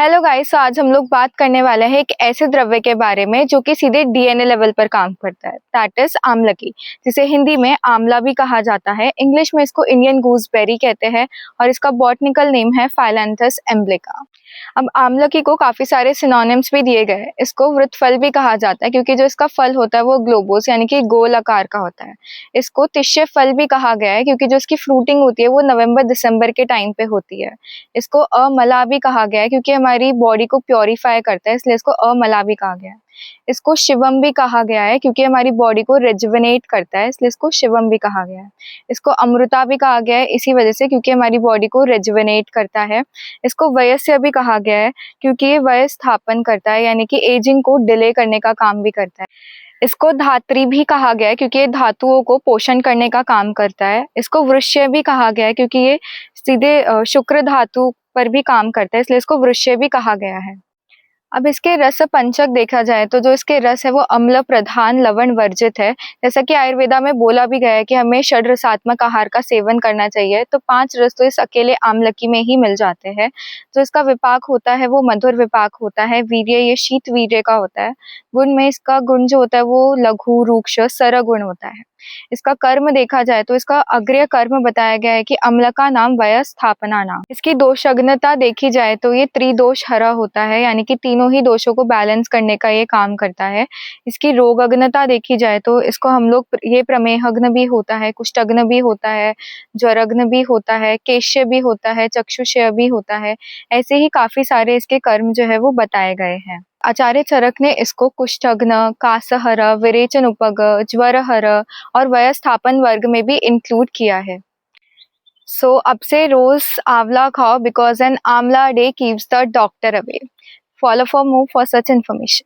Hello guys, तो आज हम लोग बात करने वाले हैं एक ऐसे द्रव्य के बारे में जो कि सीधे डीएनए लेवल पर काम करता है, दैट इज आम्लकी, जिसे हिंदी में आंवला भी कहा जाता है। इंग्लिश में इसको इंडियन गूसबेरी कहते हैं और इसका बॉटनिकल नेम है फाइलैंथस एम्ब्लिका। अब आम्लकी को काफी सारे सिनोनिम्स भी दिए गए हैं। इसको वृत्तफल भी कहा जाता है क्योंकि जो इसका फल होता है वो ग्लोबोस यानी कि गोल आकार का होता है। इसको तिष्य फल भी कहा गया है क्योंकि जो इसकी फ्रूटिंग होती है वो नवंबर दिसंबर के टाइम पे होती है। इसको अमला भी कहा गया है क्योंकि हमारी बॉडी को प्योरीफाई करता है, इसलिए इसको अमला भी कहा गया है। इसको शिवम भी कहा गया है क्योंकि हमारी बॉडी को रेजुवेनेट करता है, इसलिए इसको शिवम भी कहा गया है। इसको अमृता भी कहा गया है इसी वजह से क्योंकि हमारी बॉडी को रेजुवेनेट करता है। इसको वयस्य भी कहा गया है क्योंकि ये वयस स्थापन करता है यानी कि एजिंग को डिले करने का काम भी करता है। इसको धात्री भी कहा गया है क्योंकि ये धातुओं को पोषण करने का काम करता है। इसको वृष्य भी कहा गया है क्योंकि ये सीधे शुक्र धातु पर भी काम करता है, इसलिए इसको वृष्य भी कहा गया है। अब इसके रस पंचक देखा जाए तो जो इसके रस है वो अम्ल प्रधान लवण वर्जित है। जैसा कि आयुर्वेदा में बोला भी गया है कि हमें षड रसात्मक आहार का सेवन करना चाहिए, तो 5 रस तो इस अकेले आम्लकी में ही मिल जाते हैं। जो इसका विपाक होता है वो मधुर विपाक होता है। वीर्य ये शीत वीर्य का होता है। गुण में इसका गुण जो होता है वो लघु रूक्ष सर गुण होता है। इसका कर्म देखा जाए तो इसका अग्रय कर्म बताया गया है कि अम्ल का नाम वयस स्थापना नाम। इसकी दोषज्ञता देखी जाए तो ये त्रिदोष हरा होता है यानी कि तीनों ही दोषों को बैलेंस करने का ये काम करता है। इसकी रोगज्ञता देखी जाए तो इसको हम लोग ये प्रमेहग्न भी होता है, कुष्ठग्न भी होता है, ज्वरग्न भी होता है, केश्य भी होता है, चक्षुषय भी होता है। ऐसे ही काफी सारे इसके कर्म जो है वो बताए गए हैं। आचार्य चरक ने इसको कुष्ठग्न, कासहर, विरेचन उपग, ज्वरहर और वयस्थापन वर्ग में भी इंक्लूड किया है। सो अब से रोज आंवला खाओ बिकॉज एन आंवला day keeps the doctor away. Follow for more for such information.